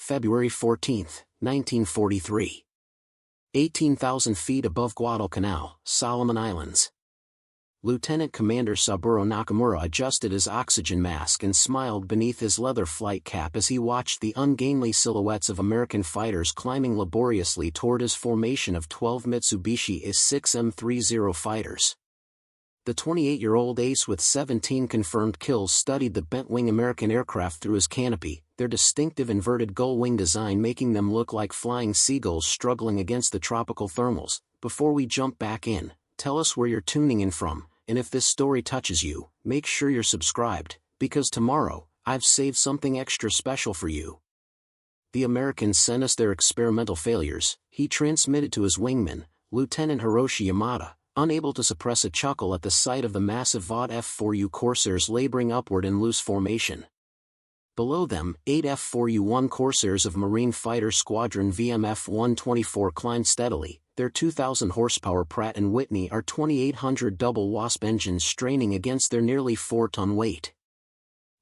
February 14, 1943. 18,000 feet above Guadalcanal, Solomon Islands. Lieutenant Commander Saburo Nakamura adjusted his oxygen mask and smiled beneath his leather flight cap as he watched the ungainly silhouettes of American fighters climbing laboriously toward his formation of 12 Mitsubishi Is-6M30 fighters. The 28-year-old ace with 17 confirmed kills studied the bent-wing American aircraft through his canopy, their distinctive inverted gull-wing design making them look like flying seagulls struggling against the tropical thermals. Before we jump back in, tell us where you're tuning in from, and if this story touches you, make sure you're subscribed, because tomorrow, I've saved something extra special for you. The Americans sent us their experimental failures, he transmitted to his wingman, Lieutenant Hiroshi Yamada, unable to suppress a chuckle at the sight of the massive VOD F4U Corsairs laboring upward in loose formation. Below them, 8 F4U Corsairs of Marine Fighter Squadron VMF-124 climbed steadily, their 2,000 horsepower Pratt & Whitney R2800 double Wasp engines straining against their nearly 4-ton weight.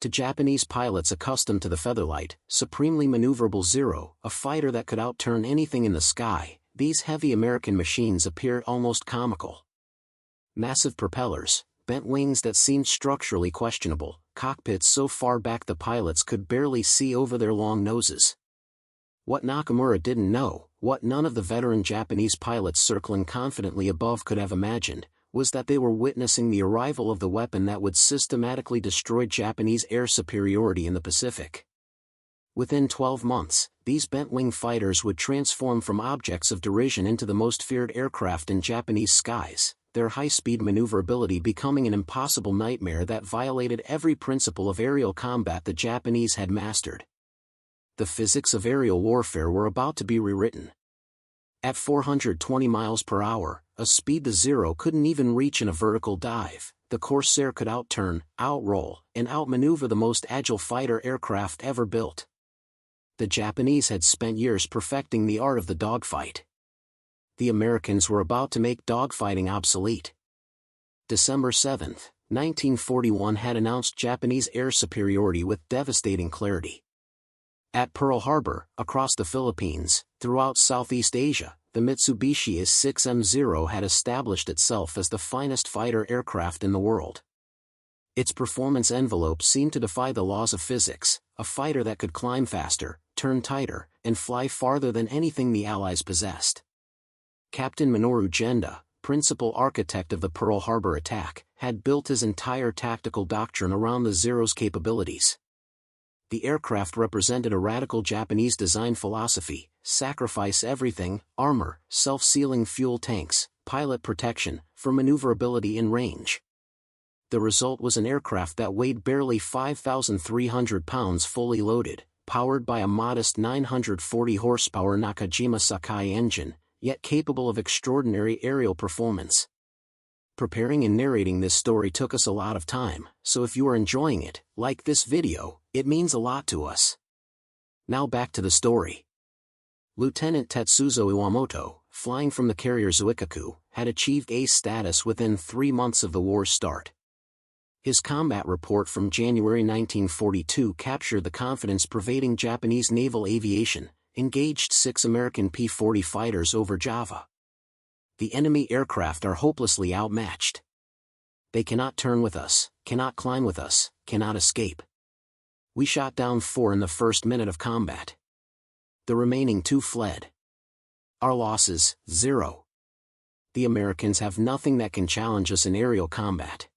To Japanese pilots accustomed to the featherlight, supremely maneuverable Zero, a fighter that could outturn anything in the sky, these heavy American machines appeared almost comical. Massive propellers, bent wings that seemed structurally questionable, cockpits so far back the pilots could barely see over their long noses. What Nakamura didn't know, what none of the veteran Japanese pilots circling confidently above could have imagined, was that they were witnessing the arrival of the weapon that would systematically destroy Japanese air superiority in the Pacific. Within 12 months, these bent-wing fighters would transform from objects of derision into the most feared aircraft in Japanese skies, their high-speed maneuverability becoming an impossible nightmare that violated every principle of aerial combat the Japanese had mastered. The physics of aerial warfare were about to be rewritten. At 420 miles per hour, a speed the Zero couldn't even reach in a vertical dive, the Corsair could outturn, outroll, and outmaneuver the most agile fighter aircraft ever built. The Japanese had spent years perfecting the art of the dogfight. The Americans were about to make dogfighting obsolete. December 7, 1941 had announced Japanese air superiority with devastating clarity. At Pearl Harbor, across the Philippines, throughout Southeast Asia, the Mitsubishi Is-6M0 had established itself as the finest fighter aircraft in the world. Its performance envelope seemed to defy the laws of physics, a fighter that could climb faster, turn tighter, and fly farther than anything the Allies possessed. Captain Minoru Genda, principal architect of the Pearl Harbor attack, had built his entire tactical doctrine around the Zero's capabilities. The aircraft represented a radical Japanese design philosophy: sacrifice everything, armor, self-sealing fuel tanks, pilot protection, for maneuverability in range. The result was an aircraft that weighed barely 5,300 pounds fully loaded, powered by a modest 940 horsepower Nakajima Sakai engine, yet capable of extraordinary aerial performance. Preparing and narrating this story took us a lot of time, so if you are enjoying it, like this video, it means a lot to us. Now back to the story. Lieutenant Tetsuzo Iwamoto, flying from the carrier Zuikaku, had achieved ace status within 3 months of the war's start. His combat report from January 1942 captured the confidence pervading Japanese naval aviation, engaged 6 American P-40 fighters over Java. The enemy aircraft are hopelessly outmatched. They cannot turn with us, cannot climb with us, cannot escape. We shot down 4 in the first minute of combat. The remaining 2 fled. Our losses, 0. The Americans have nothing that can challenge us in aerial combat.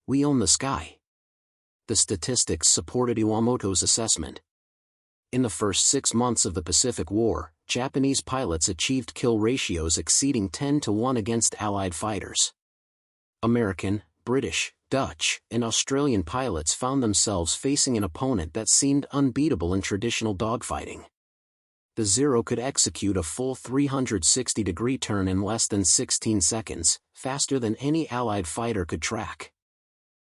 We own the sky. The statistics supported Iwamoto's assessment. In the first 6 months of the Pacific War, Japanese pilots achieved kill ratios exceeding 10-to-1 against Allied fighters. American, British, Dutch, and Australian pilots found themselves facing an opponent that seemed unbeatable in traditional dogfighting. The Zero could execute a full 360-degree turn in less than 16 seconds, faster than any Allied fighter could track.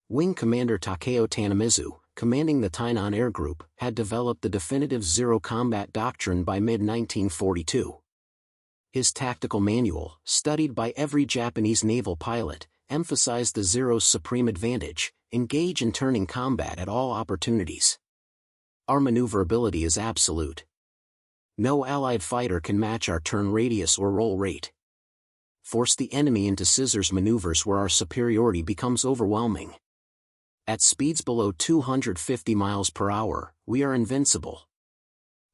Wing Commander Takeo Tanamizu, commanding the Tainan Air Group, had developed the definitive Zero combat doctrine by mid-1942. His tactical manual, studied by every Japanese naval pilot, emphasized the Zero's supreme advantage: engage in turning combat at all opportunities. Our maneuverability is absolute. No Allied fighter can match our turn radius or roll rate. Force the enemy into scissors maneuvers where our superiority becomes overwhelming. At speeds below 250 miles per hour, we are invincible.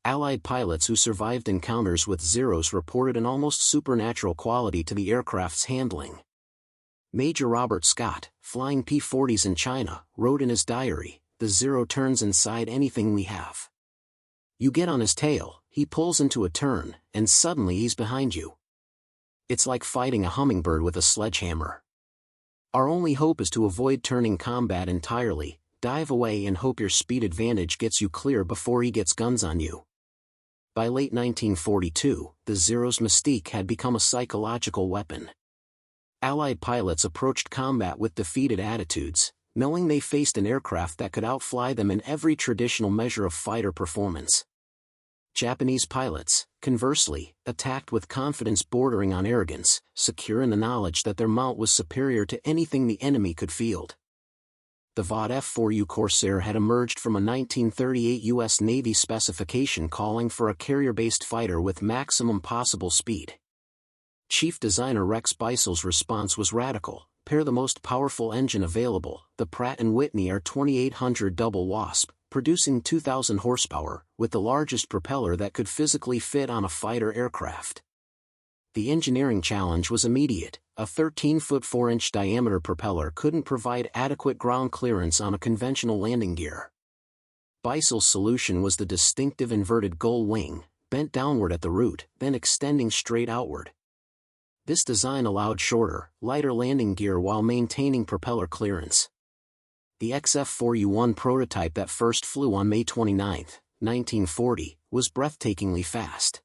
Allied pilots who survived encounters with Zeros reported an almost supernatural quality to the aircraft's handling. Major Robert Scott, flying P-40s in China, wrote in his diary, "The Zero turns inside anything we have. You get on his tail, he pulls into a turn, and suddenly he's behind you. It's like fighting a hummingbird with a sledgehammer. Our only hope is to avoid turning combat entirely, dive away and hope your speed advantage gets you clear before he gets guns on you." By late 1942, the Zero's mystique had become a psychological weapon. Allied pilots approached combat with defeated attitudes, knowing they faced an aircraft that could outfly them in every traditional measure of fighter performance. Japanese pilots, conversely, attacked with confidence bordering on arrogance, secure in the knowledge that their mount was superior to anything the enemy could field. The Vought F4U Corsair had emerged from a 1938 U.S. Navy specification calling for a carrier-based fighter with maximum possible speed. Chief designer Rex Beissel's response was radical: pair the most powerful engine available, the Pratt & Whitney R2800 Double Wasp, producing 2,000 horsepower, with the largest propeller that could physically fit on a fighter aircraft. The engineering challenge was immediate. A 13-foot 4-inch diameter propeller couldn't provide adequate ground clearance on a conventional landing gear. Beissel's solution was the distinctive inverted gull wing, bent downward at the root, then extending straight outward. This design allowed shorter, lighter landing gear while maintaining propeller clearance. The XF4U-1 prototype that first flew on May 29, 1940, was breathtakingly fast.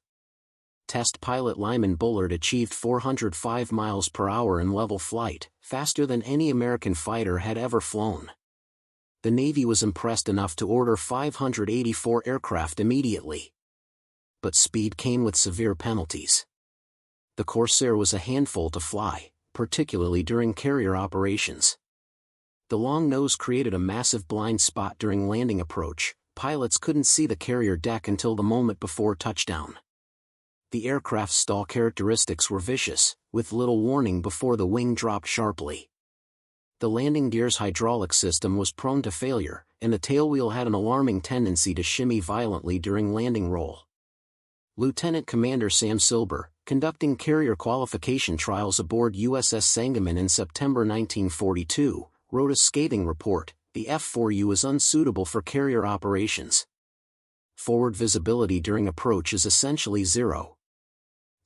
Test pilot Lyman Bullard achieved 405 miles per hour in level flight, faster than any American fighter had ever flown. The Navy was impressed enough to order 584 aircraft immediately. But speed came with severe penalties. The Corsair was a handful to fly, particularly during carrier operations. The long nose created a massive blind spot during landing approach. Pilots couldn't see the carrier deck until the moment before touchdown. The aircraft's stall characteristics were vicious, with little warning before the wing dropped sharply. The landing gear's hydraulic system was prone to failure, and the tailwheel had an alarming tendency to shimmy violently during landing roll. Lieutenant Commander Sam Silber, conducting carrier qualification trials aboard USS Sangamon in September 1942, wrote a scathing report: "The F4U is unsuitable for carrier operations. Forward visibility during approach is essentially zero.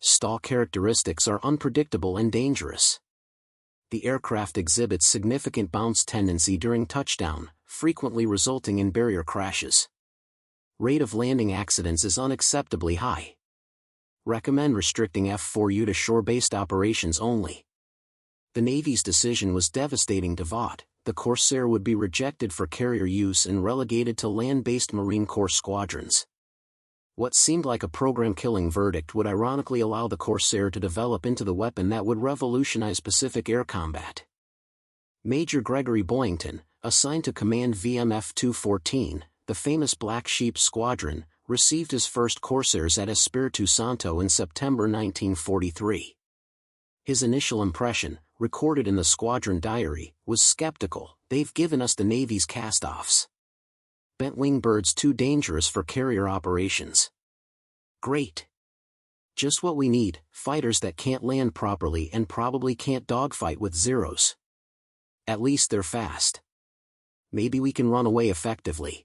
Stall characteristics are unpredictable and dangerous. The aircraft exhibits significant bounce tendency during touchdown, frequently resulting in barrier crashes. Rate of landing accidents is unacceptably high. Recommend restricting F4U to shore-based operations only." The Navy's decision was devastating to Vought. The Corsair would be rejected for carrier use and relegated to land-based Marine Corps squadrons. What seemed like a program-killing verdict would ironically allow the Corsair to develop into the weapon that would revolutionize Pacific air combat. Major Gregory Boyington, assigned to command VMF-214, the famous Black Sheep Squadron, received his first Corsairs at Espiritu Santo in September 1943. His initial impression, recorded in the squadron diary, was skeptical: "They've given us the Navy's cast-offs. Bent-wing birds too dangerous for carrier operations. Great. Just what we need, fighters that can't land properly and probably can't dogfight with Zeros. At least they're fast. Maybe we can run away effectively."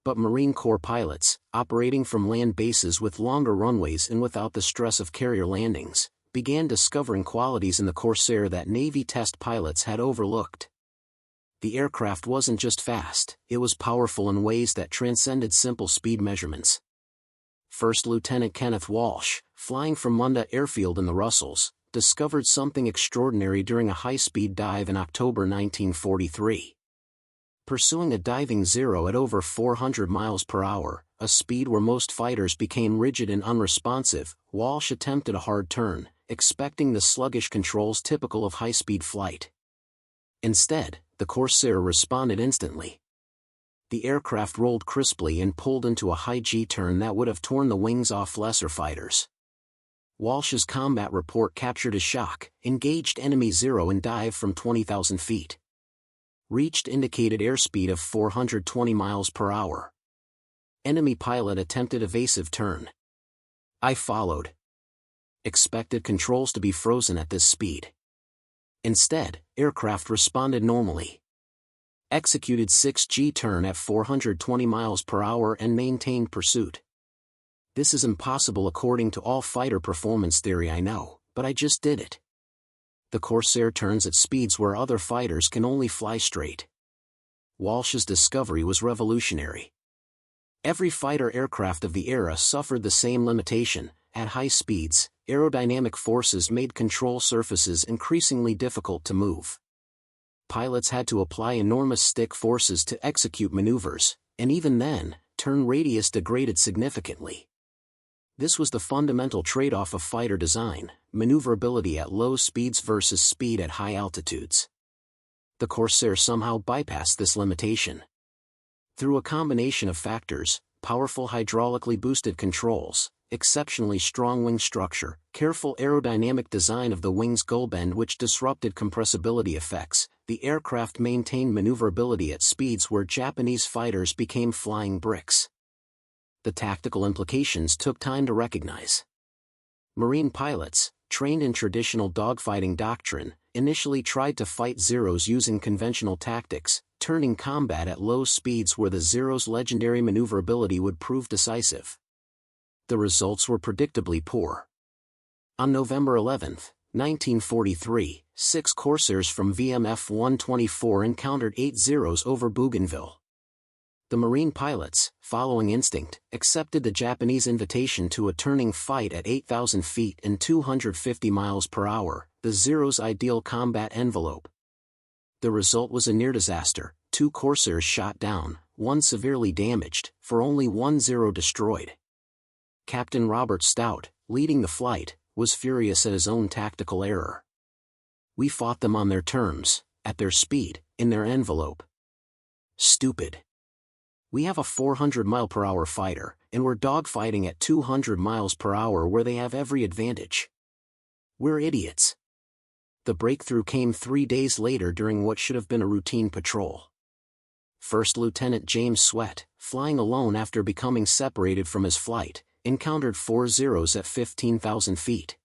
But Marine Corps pilots, operating from land bases with longer runways and without the stress of carrier landings, began discovering qualities in the Corsair that Navy test pilots had overlooked. The aircraft wasn't just fast, it was powerful in ways that transcended simple speed measurements. First Lieutenant Kenneth Walsh, flying from Munda Airfield in the Russells, discovered something extraordinary during a high-speed dive in October 1943. Pursuing a diving Zero at over 400 miles per hour, a speed where most fighters became rigid and unresponsive, Walsh attempted a hard turn, expecting the sluggish controls typical of high-speed flight. Instead, the Corsair responded instantly. the aircraft rolled crisply and pulled into a high G-turn that would have torn the wings off lesser fighters. Walsh's combat report captured his shock: engaged enemy Zero in dive from 20,000 feet. Reached indicated airspeed of 420 miles per hour. Enemy pilot attempted evasive turn. I followed. Expected controls to be frozen at this speed. Instead, aircraft responded normally. Executed 6G turn at 420 miles per hour and maintained pursuit. This is impossible according to all fighter performance theory I know, but I just did it. The Corsair turns at speeds where other fighters can only fly straight. Walsh's discovery was revolutionary. Every fighter aircraft of the era suffered the same limitation: at high speeds, aerodynamic forces made control surfaces increasingly difficult to move. Pilots had to apply enormous stick forces to execute maneuvers, and even then, turn radius degraded significantly. This was the fundamental trade-off of fighter design: maneuverability at low speeds versus speed at high altitudes. The Corsair somehow bypassed this limitation. Through a combination of factors: powerful hydraulically boosted controls, exceptionally strong wing structure, careful aerodynamic design of the wing's gull bend which disrupted compressibility effects, the aircraft maintained maneuverability at speeds where Japanese fighters became flying bricks. The tactical implications took time to recognize. Marine pilots, trained in traditional dogfighting doctrine, initially tried to fight Zeros using conventional tactics, turning combat at low speeds where the Zero's legendary maneuverability would prove decisive. The results were predictably poor. On November 11, 1943, 6 Corsairs from VMF-124 encountered 8 Zeros over Bougainville. The Marine pilots, following instinct, accepted the Japanese invitation to a turning fight at 8,000 feet and 250 miles per hour, the Zero's ideal combat envelope. The result was a near disaster: 2 Corsairs shot down, 1 severely damaged, for only 1 Zero destroyed. Captain Robert Stout, leading the flight, was furious at his own tactical error. "We fought them on their terms, at their speed, in their envelope. Stupid. We have a 400-mile-per-hour fighter, and we're dogfighting at 200 miles per hour where they have every advantage. We're idiots." The breakthrough came 3 days later during what should have been a routine patrol. First Lieutenant James Sweat, flying alone after becoming separated from his flight, encountered 4 Zeros at 15,000 feet.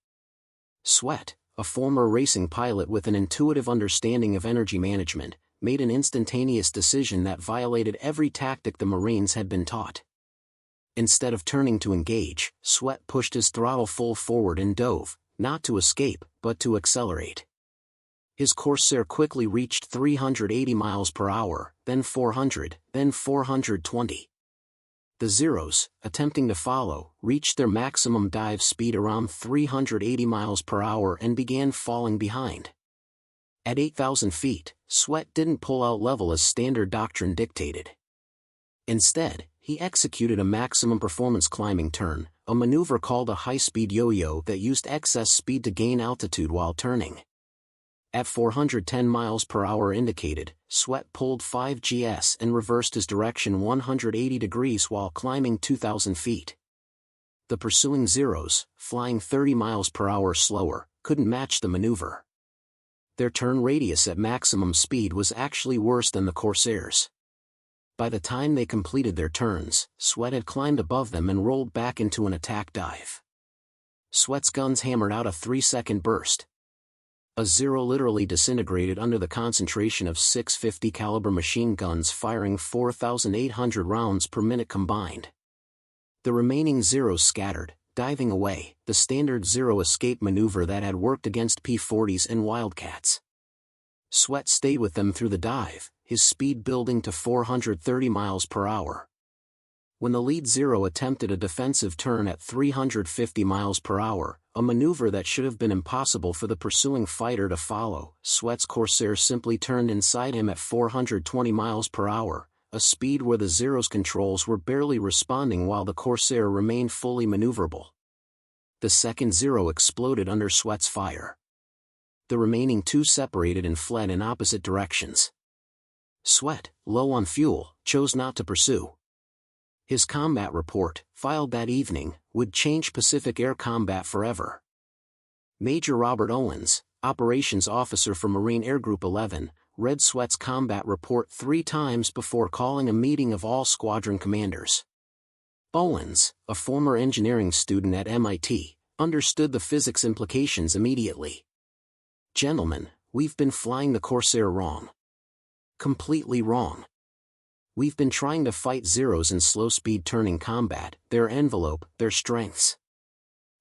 Sweat, a former racing pilot with an intuitive understanding of energy management, made an instantaneous decision that violated every tactic the Marines had been taught. Instead of turning to engage, Sweat pushed his throttle full forward and dove, not to escape, but to accelerate. His Corsair quickly reached 380 miles per hour, then 400, then 420. The Zeros, attempting to follow, reached their maximum dive speed around 380 miles per hour and began falling behind. At 8,000 feet, Sweat didn't pull out level as standard doctrine dictated. Instead, he executed a maximum performance climbing turn, a maneuver called a high-speed yo-yo that used excess speed to gain altitude while turning. At 410 miles per hour indicated, Sweat pulled 5 GS and reversed his direction 180 degrees while climbing 2,000 feet. The pursuing Zeros, flying 30 miles per hour slower, couldn't match the maneuver. Their turn radius at maximum speed was actually worse than the Corsairs. By the time they completed their turns, Sweat had climbed above them and rolled back into an attack dive. Sweat's guns hammered out a 3-second burst. A Zero literally disintegrated under the concentration of 650 caliber machine guns firing 4,800 rounds per minute combined. The remaining Zeros scattered, diving away, the standard Zero escape maneuver that had worked against P-40s and Wildcats. Sweat stayed with them through the dive, his speed building to 430 miles per hour. When the lead Zero attempted a defensive turn at 350 miles per hour, a maneuver that should have been impossible for the pursuing fighter to follow, Sweat's Corsair simply turned inside him at 420 miles per hour, a speed where the Zero's controls were barely responding while the Corsair remained fully maneuverable. The second Zero exploded under Sweat's fire. The remaining 2 separated and fled in opposite directions. Sweat, low on fuel, chose not to pursue. His combat report, filed that evening, would change Pacific air combat forever. Major Robert Owens, operations officer for Marine Air Group 11, read Sweat's combat report 3 times before calling a meeting of all squadron commanders. Owens, a former engineering student at MIT, understood the physics implications immediately. "Gentlemen, we've been flying the Corsair wrong. Completely wrong. We've been trying to fight Zeros in slow-speed turning combat, their envelope, their strengths."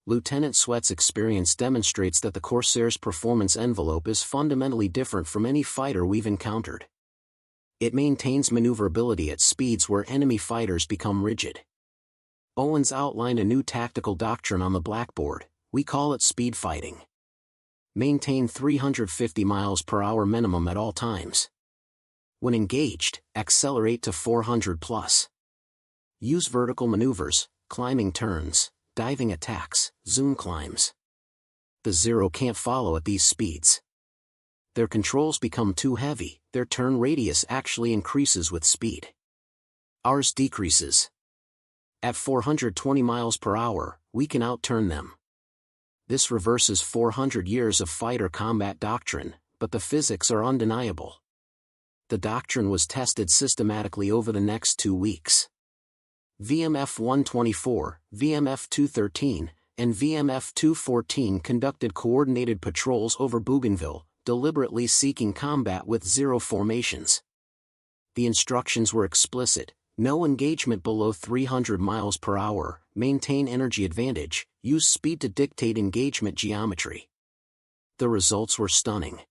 Lieutenant Sweat's experience demonstrates that the Corsair's performance envelope is fundamentally different from any fighter we've encountered. It maintains maneuverability at speeds where enemy fighters become rigid. Owens outlined a new tactical doctrine on the blackboard. We call it speed fighting. Maintain 350 miles per hour minimum at all times. When engaged, accelerate to 400 plus. Use vertical maneuvers, climbing turns, diving attacks, zoom climbs. The Zero can't follow at these speeds. Their controls become too heavy, their turn radius actually increases with speed. Ours decreases. At 420 miles per hour, we can outturn them. This reverses 400 years of fighter combat doctrine, but the physics are undeniable. The doctrine was tested systematically over the next 2 weeks. VMF 124, VMF 213, and VMF 214 conducted coordinated patrols over Bougainville, deliberately seeking combat with Zero formations. The instructions were explicit: no engagement below 300 miles per hour, maintain energy advantage, use speed to dictate engagement geometry. The results were stunning.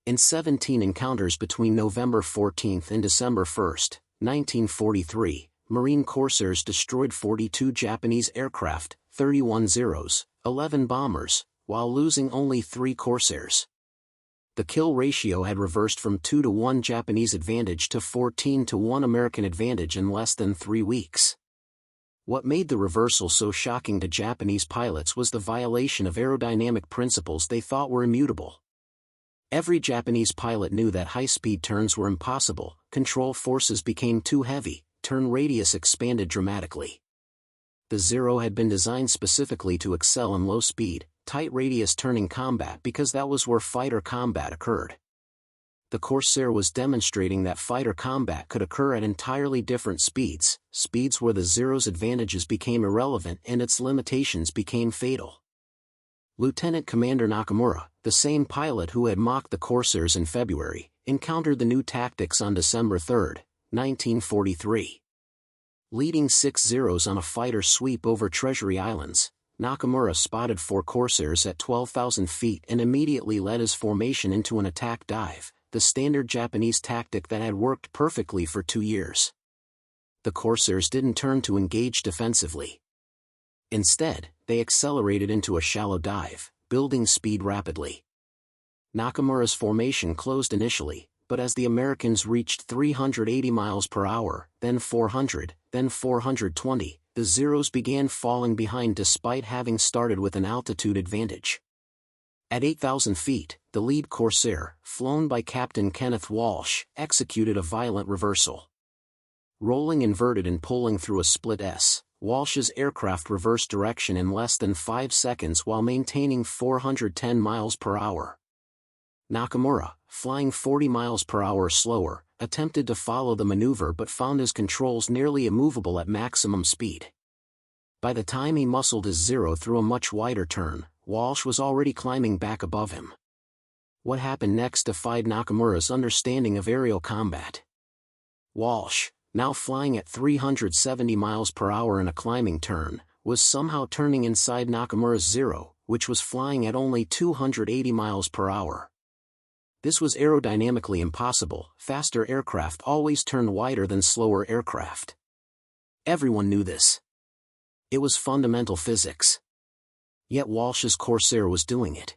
In 17 encounters between November 14 and December 1, 1943, Marine Corsairs destroyed 42 Japanese aircraft, 31 Zeros, 11 bombers, while losing only 3 Corsairs. The kill ratio had reversed from 2-to-1 Japanese advantage to 14-to-1 American advantage in less than 3 weeks. What made the reversal so shocking to Japanese pilots was the violation of aerodynamic principles they thought were immutable. Every Japanese pilot knew that high-speed turns were impossible, control forces became too heavy, turn radius expanded dramatically. The Zero had been designed specifically to excel in low-speed, tight-radius turning combat because that was where fighter combat occurred. The Corsair was demonstrating that fighter combat could occur at entirely different speeds, speeds where the Zero's advantages became irrelevant and its limitations became fatal. Lieutenant Commander Nakamura, the same pilot who had mocked the Corsairs in February, encountered the new tactics on December 3, 1943. Leading 6 Zeros on a fighter sweep over Treasury Islands, Nakamura spotted 4 Corsairs at 12,000 feet and immediately led his formation into an attack dive, the standard Japanese tactic that had worked perfectly for 2 years. The Corsairs didn't turn to engage defensively. Instead, they accelerated into a shallow dive, building speed rapidly. Nakamura's formation closed initially, but as the Americans reached 380 miles per hour, then 400, then 420, the Zeros began falling behind despite having started with an altitude advantage. At 8,000 feet, the lead Corsair, flown by Captain Kenneth Walsh, executed a violent reversal. Rolling inverted and pulling through a split S, Walsh's aircraft reversed direction in less than 5 seconds while maintaining 410 miles per hour. Nakamura, flying 40 miles per hour slower, attempted to follow the maneuver but found his controls nearly immovable at maximum speed. By the time he muscled his Zero through a much wider turn, Walsh was already climbing back above him. What happened next defied Nakamura's understanding of aerial combat. Walsh, now flying at 370 miles per hour in a climbing turn, was somehow turning inside Nakamura's Zero, which was flying at only 280 miles per hour. This was aerodynamically impossible. Faster aircraft always turn wider than slower aircraft. Everyone knew this. It was fundamental physics. Yet Walsh's Corsair was doing it.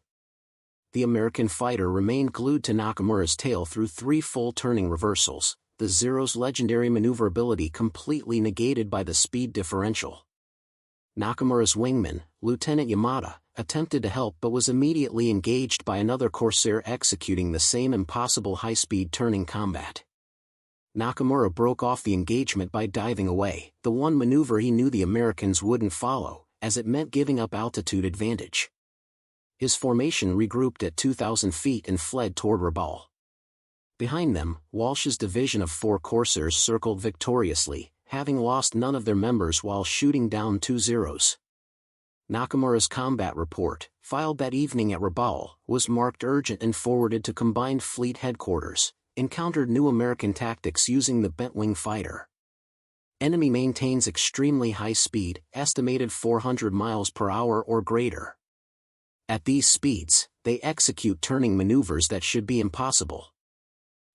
The American fighter remained glued to Nakamura's tail through 3 full turning reversals, the Zero's legendary maneuverability completely negated by the speed differential. Nakamura's wingman, Lieutenant Yamada, attempted to help but was immediately engaged by another Corsair executing the same impossible high-speed turning combat. Nakamura broke off the engagement by diving away, the one maneuver he knew the Americans wouldn't follow, as it meant giving up altitude advantage. His formation regrouped at 2,000 feet and fled toward Rabaul. Behind them, Walsh's division of 4 Corsairs circled victoriously, having lost none of their members while shooting down 2 Zeros. Nakamura's combat report, filed that evening at Rabaul, was marked urgent and forwarded to Combined Fleet Headquarters. Encountered new American tactics using the bent-wing fighter. Enemy maintains extremely high speed, estimated 400 miles per hour or greater. At these speeds, they execute turning maneuvers that should be impossible.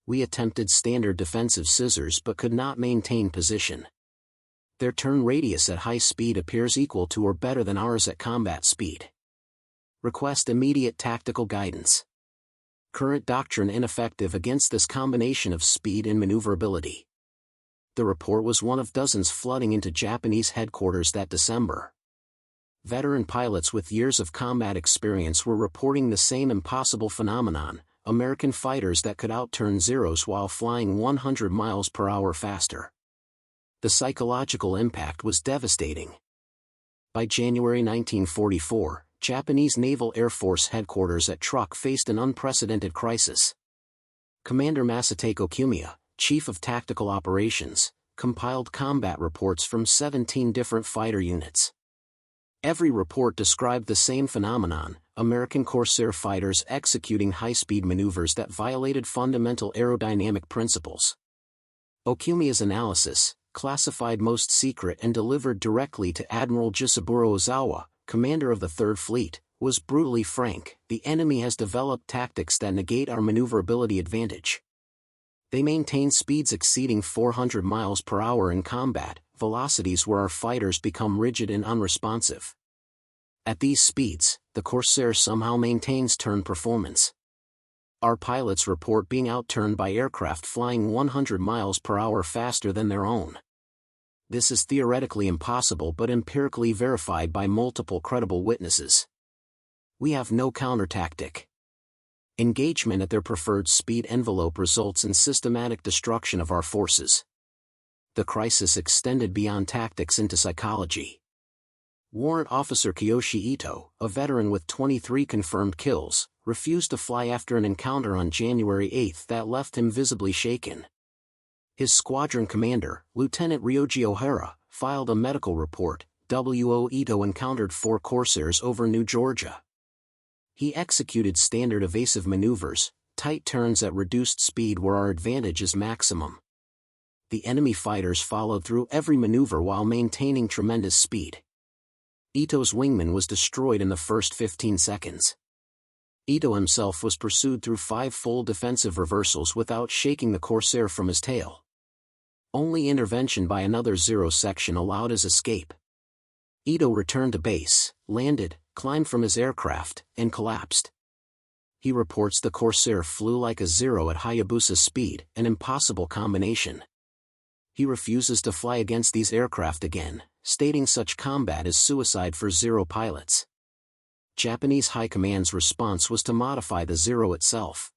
We attempted standard defensive scissors but could not maintain position. Their turn radius at high speed appears equal to or better than ours at combat speed. Request immediate tactical guidance. Current doctrine ineffective against this combination of speed and maneuverability. The report was one of dozens flooding into Japanese headquarters that December. Veteran pilots with years of combat experience were reporting the same impossible phenomenon, American fighters that could outturn Zeros while flying 100 miles per hour faster. The psychological impact was devastating. By January 1944, Japanese Naval Air Force headquarters at Truk faced an unprecedented crisis. Commander Masatake Okumiya, Chief of Tactical Operations, compiled combat reports from 17 different fighter units. Every report described the same phenomenon, American Corsair fighters executing high-speed maneuvers that violated fundamental aerodynamic principles. Okumiya's analysis, classified most secret and delivered directly to Admiral Jisaburo Ozawa, commander of the Third Fleet, was brutally frank: the enemy has developed tactics that negate our maneuverability advantage. They maintain speeds exceeding 400 miles per hour in combat, velocities where our fighters become rigid and unresponsive. At these speeds, the Corsair somehow maintains turn performance. Our pilots report being outturned by aircraft flying 100 miles per hour faster than their own. This is theoretically impossible but empirically verified by multiple credible witnesses. We have no counter-tactic. Engagement at their preferred speed envelope results in systematic destruction of our forces. The crisis extended beyond tactics into psychology. Warrant Officer Kiyoshi Ito, a veteran with 23 confirmed kills, refused to fly after an encounter on January 8 that left him visibly shaken. His squadron commander, Lieutenant Ryoji Ohara, filed a medical report. W.O. Ito encountered 4 Corsairs over New Georgia. He executed standard evasive maneuvers, tight turns at reduced speed where our advantage is maximum. The enemy fighters followed through every maneuver while maintaining tremendous speed. Ito's wingman was destroyed in the first 15 seconds. Ito himself was pursued through 5 full defensive reversals without shaking the Corsair from his tail. Only intervention by another Zero section allowed his escape. Ito returned to base, landed, climbed from his aircraft, and collapsed. He reports the Corsair flew like a Zero at Hayabusa speed, an impossible combination. He refuses to fly against these aircraft again, stating such combat is suicide for Zero pilots. Japanese High Command's response was to modify the Zero itself.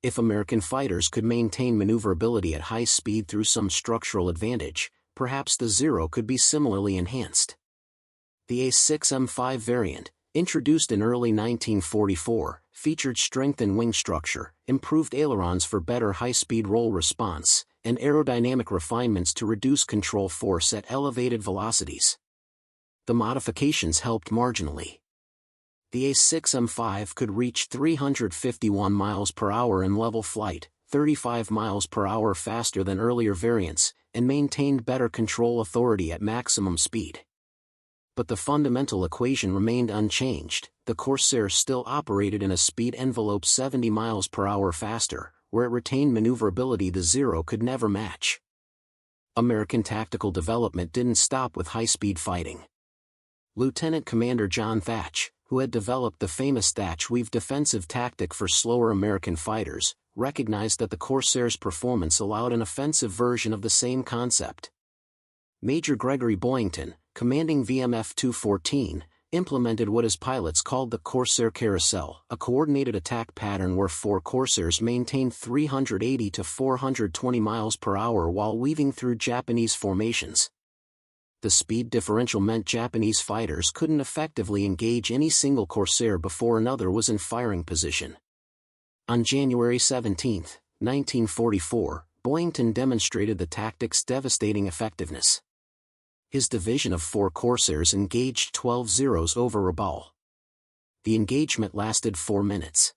If American fighters could maintain maneuverability at high speed through some structural advantage, perhaps the Zero could be similarly enhanced. The A6M5 variant, introduced in early 1944, featured strengthened wing structure, improved ailerons for better high-speed roll response, and aerodynamic refinements to reduce control force at elevated velocities. The modifications helped marginally. The A6M5 could reach 351 miles per hour in level flight, 35 miles per hour faster than earlier variants, and maintained better control authority at maximum speed. But the fundamental equation remained unchanged. The Corsair still operated in a speed envelope 70 miles per hour faster, where it retained maneuverability the Zero could never match. American tactical development didn't stop with high-speed fighting. Lieutenant Commander John Thatch, who had developed the famous Thatch Weave defensive tactic for slower American fighters, recognized that the Corsair's performance allowed an offensive version of the same concept. Major Gregory Boyington, commanding VMF 214, implemented what his pilots called the Corsair Carousel, a coordinated attack pattern where 4 Corsairs maintained 380 to 420 miles per hour while weaving through Japanese formations. The speed differential meant Japanese fighters couldn't effectively engage any single Corsair before another was in firing position. On January 17, 1944, Boyington demonstrated the tactic's devastating effectiveness. His division of 4 Corsairs engaged 12 Zeros over Rabaul. The engagement lasted 4 minutes.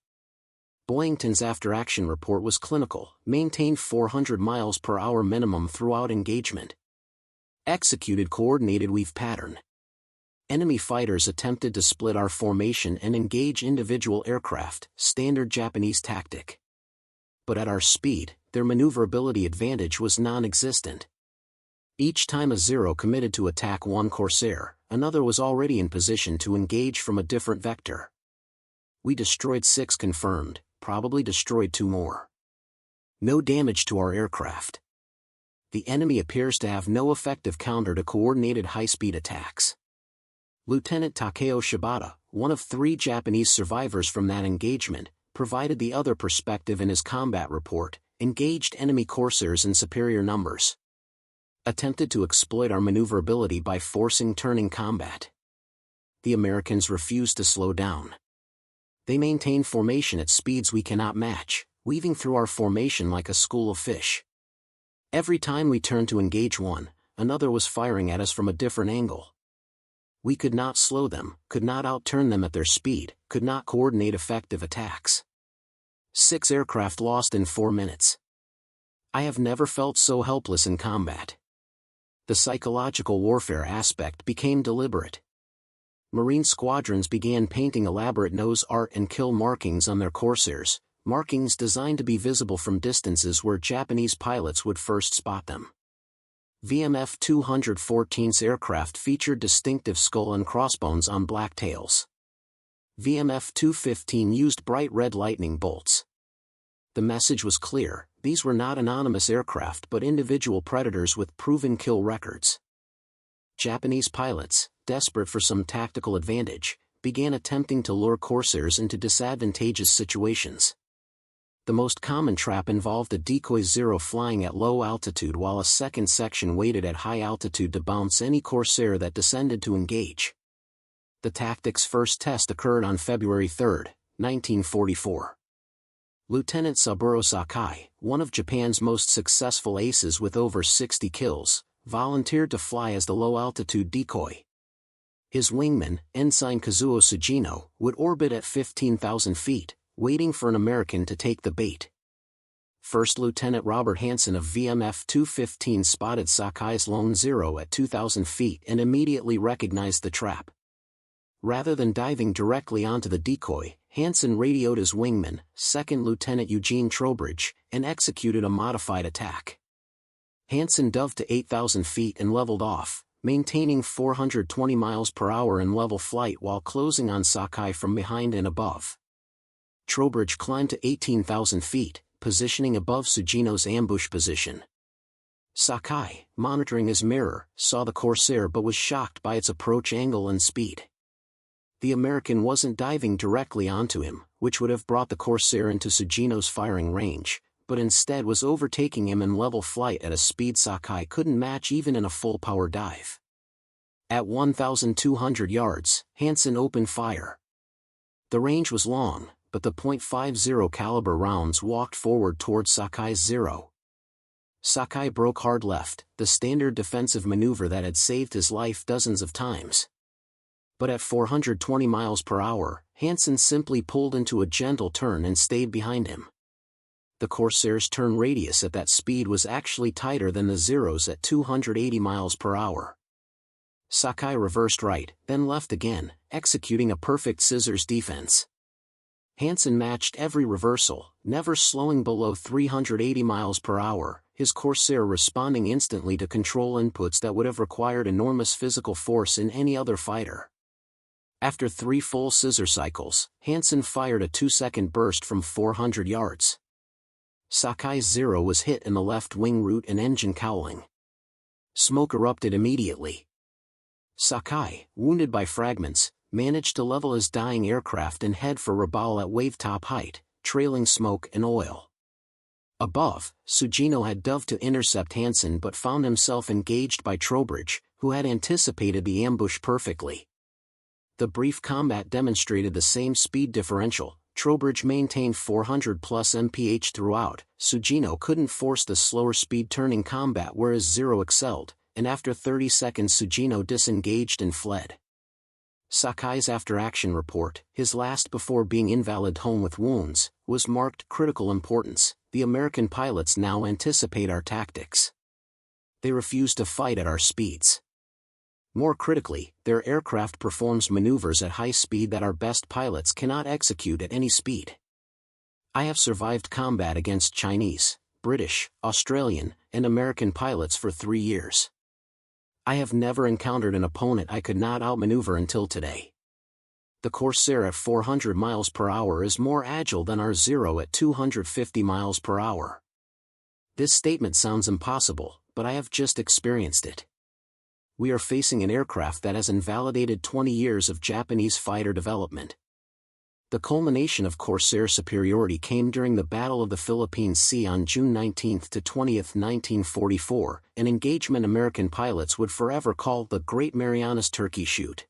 Boyington's after-action report was clinical, maintained 400 miles per hour minimum throughout engagement. Executed coordinated weave pattern. Enemy fighters attempted to split our formation and engage individual aircraft, standard Japanese tactic. But at our speed, their maneuverability advantage was non-existent. Each time a Zero committed to attack one Corsair, another was already in position to engage from a different vector. We destroyed 6 confirmed, probably destroyed 2 more. No damage to our aircraft. The enemy appears to have no effective counter to coordinated high-speed attacks. Lieutenant Takeo Shibata, one of 3 Japanese survivors from that engagement, provided the other perspective in his combat report, engaged enemy Corsairs in superior numbers. Attempted to exploit our maneuverability by forcing turning combat. The Americans refused to slow down. They maintained formation at speeds we cannot match, weaving through our formation like a school of fish. Every time we turned to engage one, another was firing at us from a different angle. We could not slow them, could not outturn them at their speed, could not coordinate effective attacks. 6 aircraft lost in 4 minutes. I have never felt so helpless in combat. The psychological warfare aspect became deliberate. Marine squadrons began painting elaborate nose art and kill markings on their Corsairs, markings designed to be visible from distances where Japanese pilots would first spot them. VMF 214's aircraft featured distinctive skull and crossbones on black tails. VMF 215 used bright red lightning bolts. The message was clear: these were not anonymous aircraft but individual predators with proven kill records. Japanese pilots, desperate for some tactical advantage, began attempting to lure Corsairs into disadvantageous situations. The most common trap involved a decoy Zero flying at low altitude while a second section waited at high altitude to bounce any Corsair that descended to engage. The tactic's first test occurred on February 3, 1944. Lieutenant Saburo Sakai, one of Japan's most successful aces with over 60 kills, volunteered to fly as the low-altitude decoy. His wingman, Ensign Kazuo Sugino, would orbit at 15,000 feet, waiting for an American to take the bait. First Lieutenant Robert Hansen of VMF 215 spotted Sakai's Lone Zero at 2,000 feet and immediately recognized the trap. Rather than diving directly onto the decoy, Hansen radioed his wingman, 2nd Lieutenant Eugene Trowbridge, and executed a modified attack. Hansen dove to 8,000 feet and leveled off, maintaining 420 miles per hour in level flight while closing on Sakai from behind and above. Trowbridge climbed to 18,000 feet, positioning above Sugino's ambush position. Sakai, monitoring his mirror, saw the Corsair but was shocked by its approach angle and speed. The American wasn't diving directly onto him, which would have brought the Corsair into Sugino's firing range, but instead was overtaking him in level flight at a speed Sakai couldn't match even in a full-power dive. At 1,200 yards, Hansen opened fire. The range was long, but the .50 caliber rounds walked forward towards Sakai's Zero. Sakai broke hard left, the standard defensive maneuver that had saved his life dozens of times. But at 420 miles per hour, Hansen simply pulled into a gentle turn and stayed behind him. The Corsair's turn radius at that speed was actually tighter than the Zero's at 280 miles per hour. Sakai reversed right, then left again, executing a perfect scissors defense. Hansen matched every reversal, never slowing below 380 miles per hour, his Corsair responding instantly to control inputs that would have required enormous physical force in any other fighter. After 3 full scissor cycles, Hansen fired a 2-second burst from 400 yards. Sakai's Zero was hit in the left wing root and engine cowling. Smoke erupted immediately. Sakai, wounded by fragments, managed to level his dying aircraft and head for Rabaul at wave-top height, trailing smoke and oil. Above, Sugino had dove to intercept Hansen but found himself engaged by Trowbridge, who had anticipated the ambush perfectly. The brief combat demonstrated the same speed differential. Trowbridge maintained 400 plus mph throughout. Sugino couldn't force the slower speed turning combat whereas Zero excelled, and after 30 seconds Sugino disengaged and fled. Sakai's after-action report, his last before being invalided home with wounds, was marked critical importance. The American pilots now anticipate our tactics. They refuse to fight at our speeds. More critically, their aircraft performs maneuvers at high speed that our best pilots cannot execute at any speed. I have survived combat against Chinese, British, Australian, and American pilots for 3 years. I have never encountered an opponent I could not outmaneuver until today. The Corsair at 400 miles per hour is more agile than our Zero at 250 miles per hour. This statement sounds impossible, but I have just experienced it. We are facing an aircraft that has invalidated 20 years of Japanese fighter development. The culmination of Corsair superiority came during the Battle of the Philippine Sea on June 19 to 20, 1944, an engagement American pilots would forever call the Great Marianas Turkey Shoot.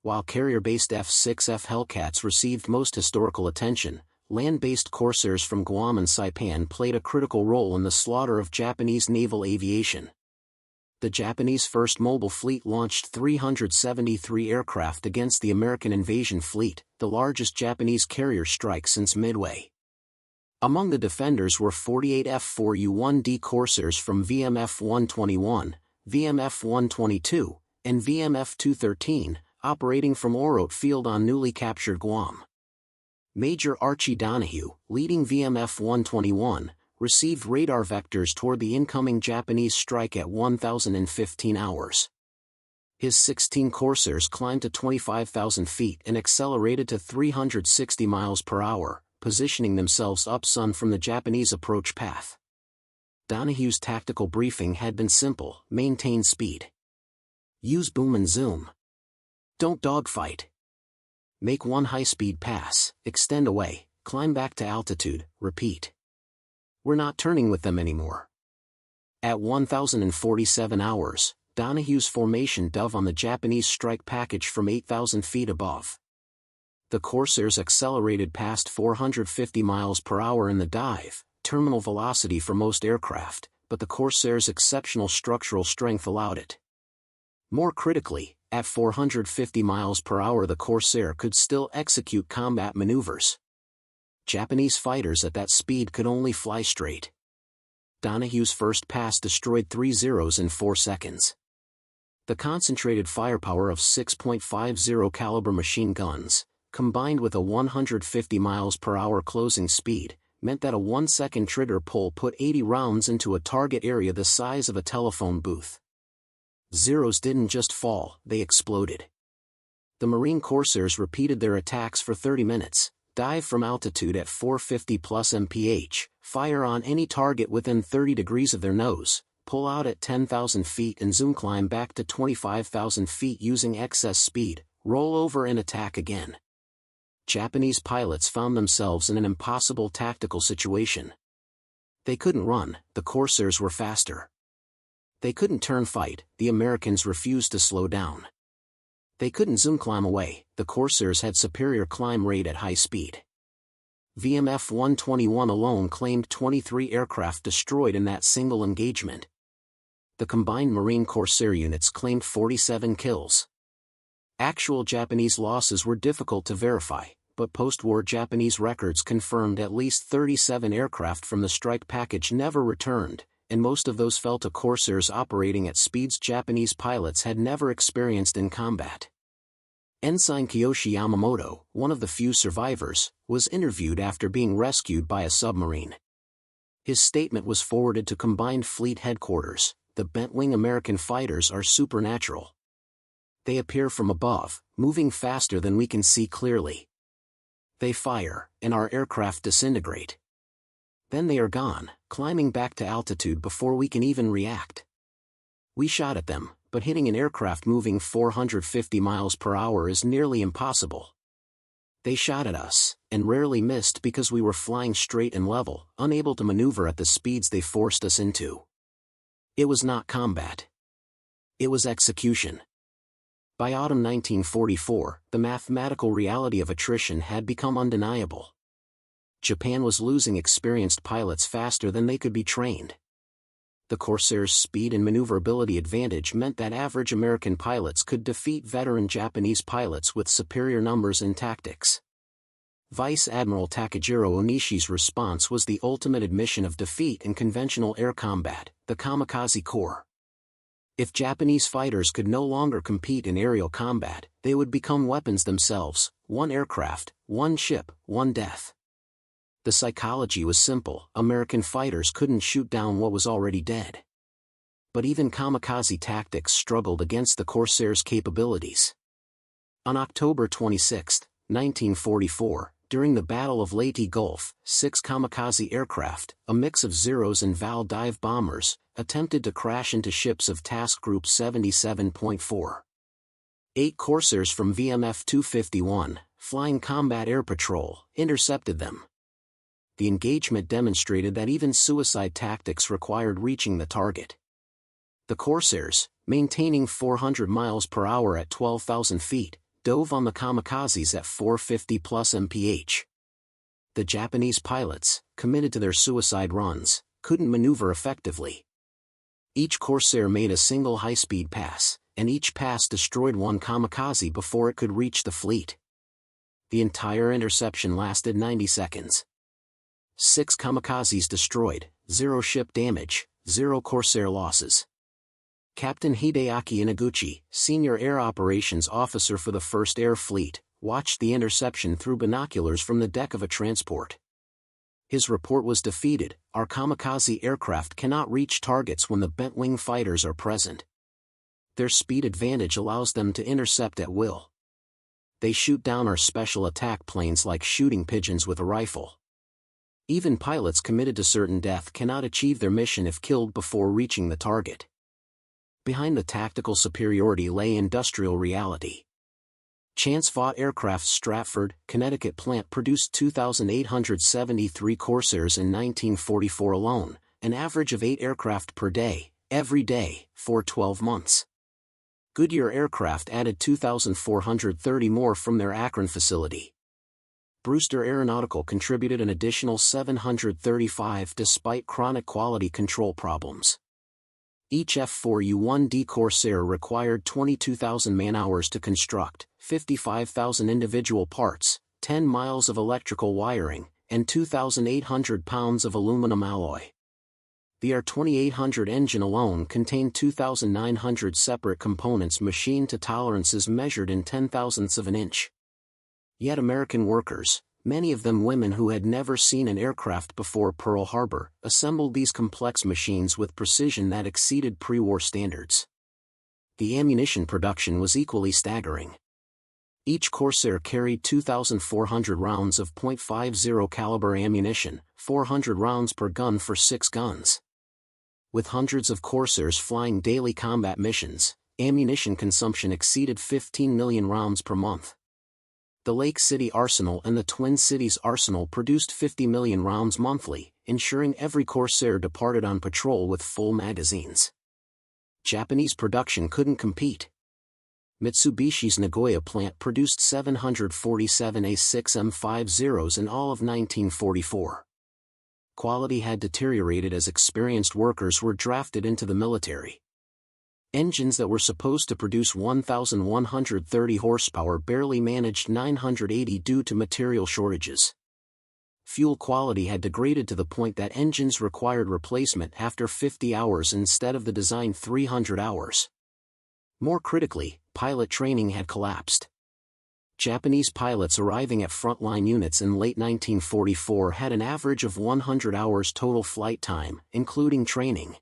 While carrier-based F-6F Hellcats received most historical attention, land-based Corsairs from Guam and Saipan played a critical role in the slaughter of Japanese naval aviation. The Japanese First Mobile Fleet launched 373 aircraft against the American Invasion Fleet, the largest Japanese carrier strike since Midway. Among the defenders were 48 F4U-1D Corsairs from VMF-121, VMF-122, and VMF-213, operating from Orote Field on newly captured Guam. Major Archie Donahue, leading VMF-121, received radar vectors toward the incoming Japanese strike at 1,015 hours. His 16 Corsairs climbed to 25,000 feet and accelerated to 360 miles per hour, positioning themselves upsun from the Japanese approach path. Donahue's tactical briefing had been simple: maintain speed. Use boom and zoom. Don't dogfight. Make one high-speed pass, extend away, climb back to altitude, repeat. We're not turning with them anymore. At 1,047 hours, Donahue's formation dove on the Japanese strike package from 8,000 feet above. The Corsairs accelerated past 450 miles per hour in the dive, terminal velocity for most aircraft, but the Corsairs' exceptional structural strength allowed it. More critically, at 450 miles per hour the Corsair could still execute combat maneuvers. Japanese fighters at that speed could only fly straight. Donahue's first pass destroyed 3 Zeros in 4 seconds. The concentrated firepower of 6.50 caliber machine guns, combined with a 150 miles per hour closing speed, meant that a 1-second trigger pull put 80 rounds into a target area the size of a telephone booth. Zeros didn't just fall, they exploded. The Marine Corsairs repeated their attacks for 30 minutes. Dive from altitude at 450 plus mph, fire on any target within 30 degrees of their nose, pull out at 10,000 feet and zoom climb back to 25,000 feet using excess speed, roll over and attack again. Japanese pilots found themselves in an impossible tactical situation. They couldn't run, the Corsairs were faster. They couldn't turn fight, the Americans refused to slow down. They couldn't zoom climb away, the Corsairs had superior climb rate at high speed. VMF-121 alone claimed 23 aircraft destroyed in that single engagement. The combined Marine Corsair units claimed 47 kills. Actual Japanese losses were difficult to verify, but post-war Japanese records confirmed at least 37 aircraft from the strike package never returned, and most of those fell to Corsairs operating at speeds Japanese pilots had never experienced in combat. Ensign Kiyoshi Yamamoto, one of the few survivors, was interviewed after being rescued by a submarine. His statement was forwarded to Combined Fleet Headquarters: "The bent-wing American fighters are supernatural. They appear from above, moving faster than we can see clearly. They fire, and our aircraft disintegrate. Then they are gone, climbing back to altitude before we can even react. We shot at them, but hitting an aircraft moving 450 miles per hour is nearly impossible. They shot at us, and rarely missed because we were flying straight and level, unable to maneuver at the speeds they forced us into. It was not combat. It was execution. By autumn 1944, the mathematical reality of attrition had become undeniable. Japan was losing experienced pilots faster than they could be trained. The Corsairs' speed and maneuverability advantage meant that average American pilots could defeat veteran Japanese pilots with superior numbers and tactics. Vice Admiral Takejiro Onishi's response was the ultimate admission of defeat in conventional air combat, the kamikaze corps. If Japanese fighters could no longer compete in aerial combat, they would become weapons themselves: one aircraft, one ship, one death. The psychology was simple: American fighters couldn't shoot down what was already dead. But even kamikaze tactics struggled against the Corsairs' capabilities. On October 26, 1944, during the Battle of Leyte Gulf, 6 kamikaze aircraft, a mix of Zeros and Val dive bombers, attempted to crash into ships of Task Group 77.4. 8 Corsairs from VMF 251, Flying Combat Air Patrol, intercepted them. The engagement demonstrated that even suicide tactics required reaching the target. The Corsairs, maintaining 400 miles per hour at 12,000 feet, dove on the kamikazes at 450 plus mph. The Japanese pilots, committed to their suicide runs, couldn't maneuver effectively. Each Corsair made a single high-speed pass, and each pass destroyed one kamikaze before it could reach the fleet. The entire interception lasted 90 seconds. 6 kamikazes destroyed, 0 ship damage, 0 Corsair losses. Captain Hideaki Inaguchi, Senior Air Operations Officer for the 1st Air Fleet, watched the interception through binoculars from the deck of a transport. His report was defeated: our kamikaze aircraft cannot reach targets when the bent-wing fighters are present. Their speed advantage allows them to intercept at will. They shoot down our special attack planes like shooting pigeons with a rifle. Even pilots committed to certain death cannot achieve their mission if killed before reaching the target. Behind the tactical superiority lay industrial reality. Chance Vought Aircraft's Stratford, Connecticut plant produced 2,873 Corsairs in 1944 alone, an average of 8 aircraft per day, every day, for 12 months. Goodyear Aircraft added 2,430 more from their Akron facility. Brewster Aeronautical contributed an additional 735 despite chronic quality control problems. Each F4U Corsair required 22,000 man-hours to construct, 55,000 individual parts, 10 miles of electrical wiring, and 2,800 pounds of aluminum alloy. The R2800 engine alone contained 2,900 separate components machined to tolerances measured in 10,000ths of an inch. Yet American workers, many of them women who had never seen an aircraft before Pearl Harbor, assembled these complex machines with precision that exceeded pre-war standards. The ammunition production was equally staggering. Each Corsair carried 2,400 rounds of .50 caliber ammunition, 400 rounds per gun for 6 guns. With hundreds of Corsairs flying daily combat missions, ammunition consumption exceeded 15 million rounds per month. The Lake City Arsenal and the Twin Cities Arsenal produced 50 million rounds monthly, ensuring every Corsair departed on patrol with full magazines. Japanese production couldn't compete. Mitsubishi's Nagoya plant produced 747 A6M50s in all of 1944. Quality had deteriorated as experienced workers were drafted into the military. Engines that were supposed to produce 1,130 horsepower barely managed 980 due to material shortages. Fuel quality had degraded to the point that engines required replacement after 50 hours instead of the designed 300 hours. More critically, pilot training had collapsed. Japanese pilots arriving at frontline units in late 1944 had an average of 100 hours total flight time, including training.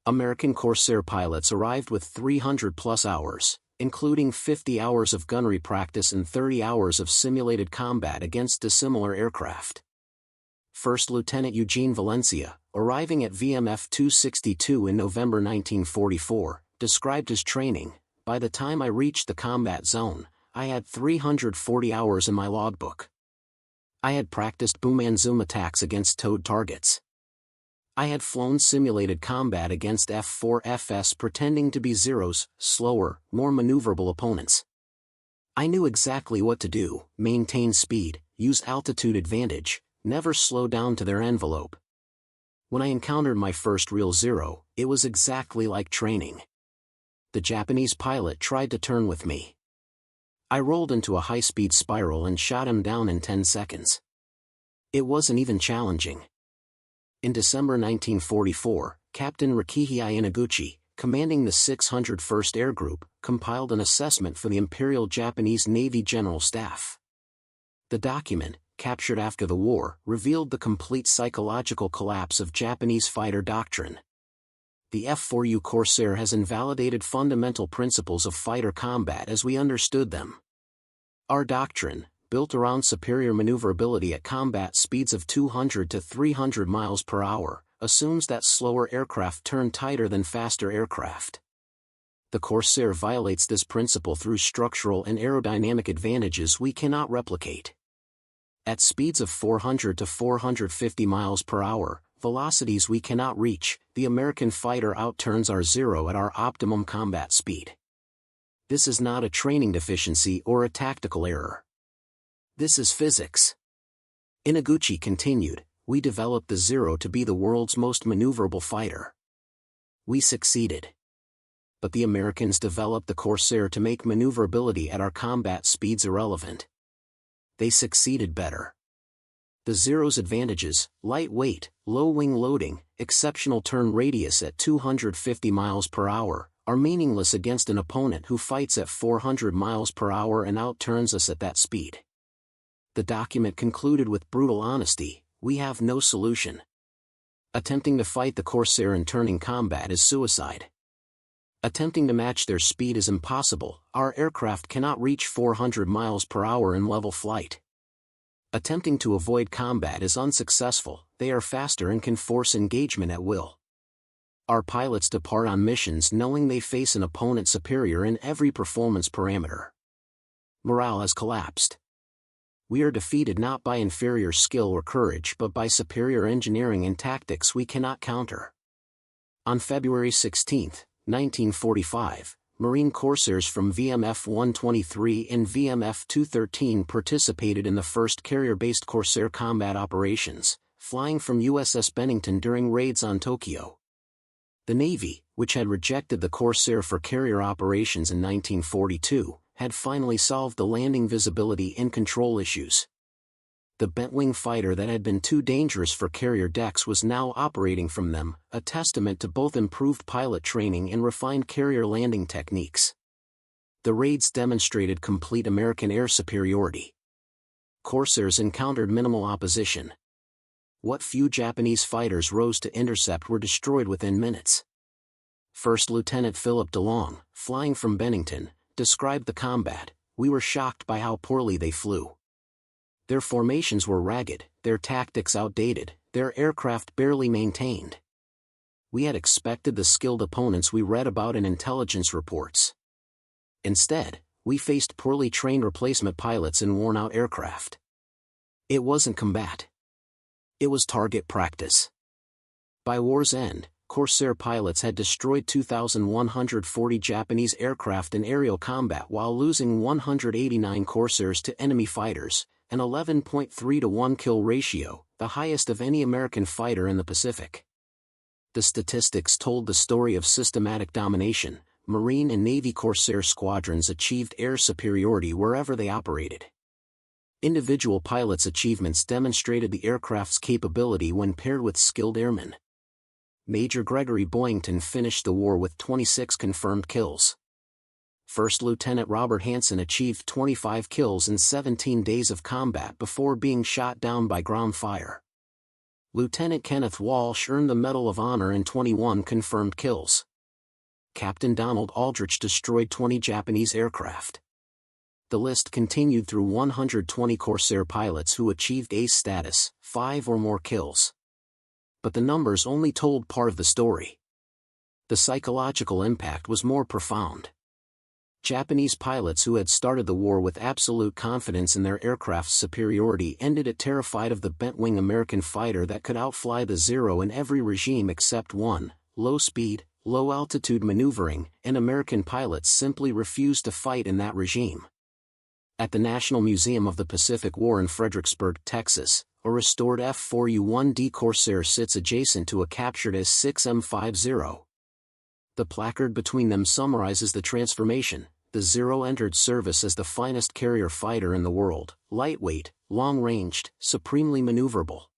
American Corsair pilots arrived with 300-plus hours, including 50 hours of gunnery practice and 30 hours of simulated combat against dissimilar aircraft. First Lieutenant Eugene Valencia, arriving at VMF 262 in November 1944, described his training: "By the time I reached the combat zone, I had 340 hours in my logbook. I had practiced boom and zoom attacks against towed targets. I had flown simulated combat against F4FS pretending to be Zeros, slower, more maneuverable opponents. I knew exactly what to do: maintain speed, use altitude advantage, never slow down to their envelope. When I encountered my first real Zero, it was exactly like training. The Japanese pilot tried to turn with me. I rolled into a high-speed spiral and shot him down in 10 seconds. It wasn't even challenging." In December 1944, Captain Rikihi Inaguchi, commanding the 601st Air Group, compiled an assessment for the Imperial Japanese Navy General Staff. The document, captured after the war, revealed the complete psychological collapse of Japanese fighter doctrine. The F4U Corsair has invalidated fundamental principles of fighter combat as we understood them. Our doctrine, built around superior maneuverability at combat speeds of 200 to 300 miles per hour, assumes that slower aircraft turn tighter than faster aircraft. The Corsair violates this principle through structural and aerodynamic advantages we cannot replicate. At speeds of 400 to 450 miles per hour, velocities we cannot reach, the American fighter outturns our Zero at our optimum combat speed. This is not a training deficiency or a tactical error. This is physics. Inaguchi continued, "We developed the Zero to be the world's most maneuverable fighter. We succeeded. But the Americans developed the Corsair to make maneuverability at our combat speeds irrelevant. They succeeded better. The Zero's advantages, lightweight, low wing loading, exceptional turn radius at 250 miles per hour, are meaningless against an opponent who fights at 400 miles per hour and outturns us at that speed." The document concluded with brutal honesty: "We have no solution. Attempting to fight the Corsair in turning combat is suicide. Attempting to match their speed is impossible. Our aircraft cannot reach 400 miles per hour in level flight. Attempting to avoid combat is unsuccessful. They are faster and can force engagement at will. Our pilots depart on missions knowing they face an opponent superior in every performance parameter. Morale has collapsed. We are defeated not by inferior skill or courage but by superior engineering and tactics we cannot counter." On February 16, 1945, Marine Corsairs from VMF 123 and VMF 213 participated in the first carrier-based Corsair combat operations, flying from USS Bennington during raids on Tokyo. The Navy, which had rejected the Corsair for carrier operations in 1942, had finally solved the landing visibility and control issues. The bent-wing fighter that had been too dangerous for carrier decks was now operating from them, a testament to both improved pilot training and refined carrier landing techniques. The raids demonstrated complete American air superiority. Corsairs encountered minimal opposition. What few Japanese fighters rose to intercept were destroyed within minutes. First Lieutenant Philip DeLong, flying from Bennington, described the combat: "We were shocked by how poorly they flew. Their formations were ragged, their tactics outdated, their aircraft barely maintained. We had expected the skilled opponents we read about in intelligence reports. Instead, we faced poorly trained replacement pilots in worn-out aircraft. It wasn't combat. It was target practice." By war's end, Corsair pilots had destroyed 2,140 Japanese aircraft in aerial combat while losing 189 Corsairs to enemy fighters, an 11.3 to 1 kill ratio, the highest of any American fighter in the Pacific. The statistics told the story of systematic domination. Marine and Navy Corsair squadrons achieved air superiority wherever they operated. Individual pilots' achievements demonstrated the aircraft's capability when paired with skilled airmen. Major Gregory Boyington finished the war with 26 confirmed kills. First Lieutenant Robert Hansen achieved 25 kills in 17 days of combat before being shot down by ground fire. Lieutenant Kenneth Walsh earned the Medal of Honor in 21 confirmed kills. Captain Donald Aldrich destroyed 20 Japanese aircraft. The list continued through 120 Corsair pilots who achieved ace status, 5 or more kills. But the numbers only told part of the story. The psychological impact was more profound. Japanese pilots who had started the war with absolute confidence in their aircraft's superiority ended it terrified of the bent-wing American fighter that could outfly the Zero in every regime except one: low speed, low-altitude maneuvering, and American pilots simply refused to fight in that regime. At the National Museum of the Pacific War in Fredericksburg, Texas, a restored F4U Corsair sits adjacent to a captured S-6M50. The placard between them summarizes the transformation. The Zero entered service as the finest carrier fighter in the world: lightweight, long-ranged, supremely maneuverable.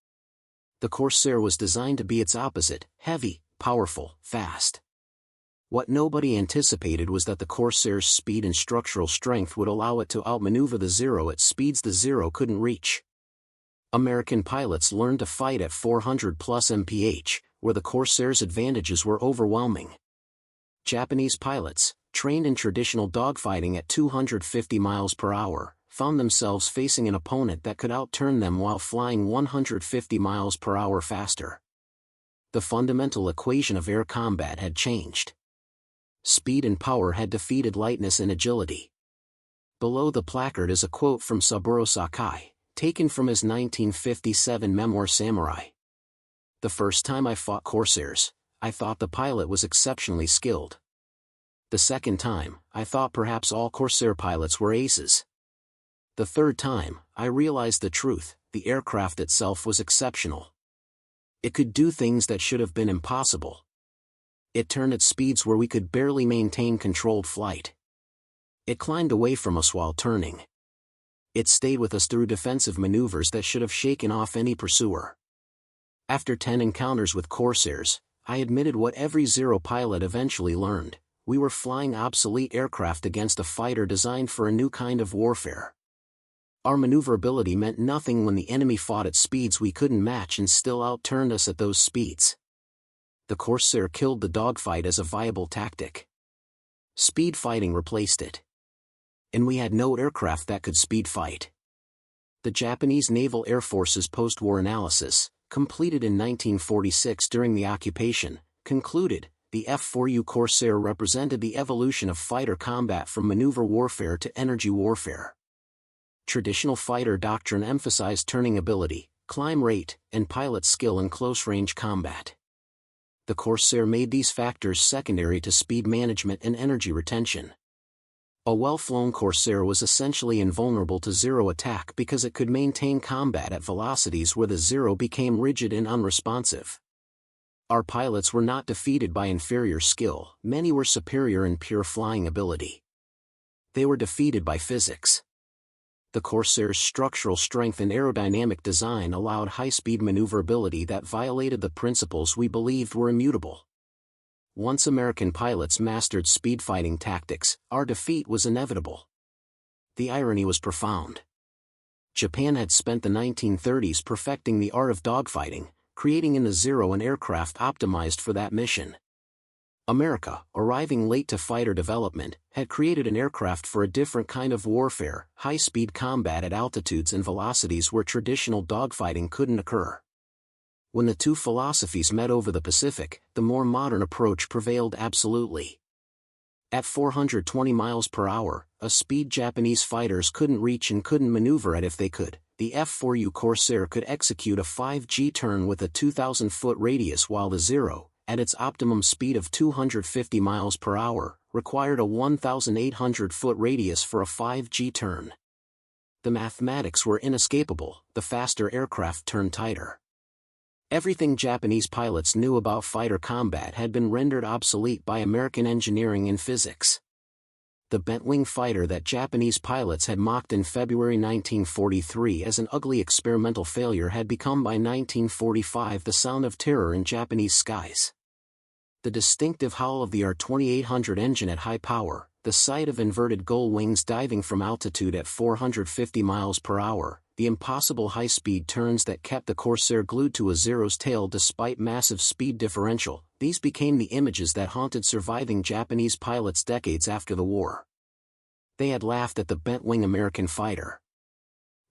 The Corsair was designed to be its opposite: heavy, powerful, fast. What nobody anticipated was that the Corsair's speed and structural strength would allow it to outmaneuver the Zero at speeds the Zero couldn't reach. American pilots learned to fight at 400+ mph, where the Corsair's advantages were overwhelming. Japanese pilots, trained in traditional dogfighting at 250 miles per hour, found themselves facing an opponent that could outturn them while flying 150 miles per hour faster. The fundamental equation of air combat had changed. Speed and power had defeated lightness and agility. Below the placard is a quote from Saburo Sakai, taken from his 1957 memoir Samurai. "The first time I fought Corsairs, I thought the pilot was exceptionally skilled. The second time, I thought perhaps all Corsair pilots were aces. The third time, I realized the truth: the aircraft itself was exceptional. It could do things that should have been impossible. It turned at speeds where we could barely maintain controlled flight. It climbed away from us while turning. It stayed with us through defensive maneuvers that should have shaken off any pursuer." After 10 encounters with Corsairs, I admitted what every Zero pilot eventually learned: we were flying obsolete aircraft against a fighter designed for a new kind of warfare. Our maneuverability meant nothing when the enemy fought at speeds we couldn't match and still outturned us at those speeds. The Corsair killed the dogfight as a viable tactic. Speed fighting replaced it. And we had no aircraft that could speed fight. The Japanese Naval Air Force's post-war analysis, completed in 1946 during the occupation, concluded the F4U Corsair represented the evolution of fighter combat from maneuver warfare to energy warfare. Traditional fighter doctrine emphasized turning ability, climb rate, and pilot skill in close-range combat. The Corsair made these factors secondary to speed management and energy retention. A well-flown Corsair was essentially invulnerable to Zero attack because it could maintain combat at velocities where the Zero became rigid and unresponsive. Our pilots were not defeated by inferior skill; many were superior in pure flying ability. They were defeated by physics. The Corsair's structural strength and aerodynamic design allowed high-speed maneuverability that violated the principles we believed were immutable. Once American pilots mastered speed fighting tactics, our defeat was inevitable. The irony was profound. Japan had spent the 1930s perfecting the art of dogfighting, creating in the Zero an aircraft optimized for that mission. America, arriving late to fighter development, had created an aircraft for a different kind of warfare: high-speed combat at altitudes and velocities where traditional dogfighting couldn't occur. When the two philosophies met over the Pacific, the more modern approach prevailed absolutely. At 420 miles per hour, a speed Japanese fighters couldn't reach and couldn't maneuver at if they could, the F4U Corsair could execute a 5G turn with a 2,000-foot radius, while the Zero, at its optimum speed of 250 miles per hour, required a 1,800-foot radius for a 5G turn. The mathematics were inescapable: the faster aircraft turned tighter. Everything Japanese pilots knew about fighter combat had been rendered obsolete by American engineering and physics. The bent-wing fighter that Japanese pilots had mocked in February 1943 as an ugly experimental failure had become by 1945 the sound of terror in Japanese skies. The distinctive howl of the R-2800 engine at high power, the sight of inverted gull wings diving from altitude at 450 miles per hour, the impossible high-speed turns that kept the Corsair glued to a Zero's tail despite massive speed differential, these became the images that haunted surviving Japanese pilots decades after the war. They had laughed at the bent-wing American fighter.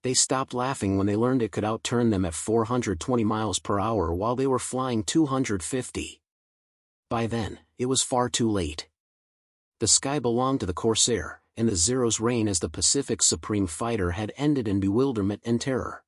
They stopped laughing when they learned it could outturn them at 420 miles per hour while they were flying 250. By then, it was far too late. The sky belonged to the Corsair, and the Zero's reign as the Pacific's supreme fighter had ended in bewilderment and terror.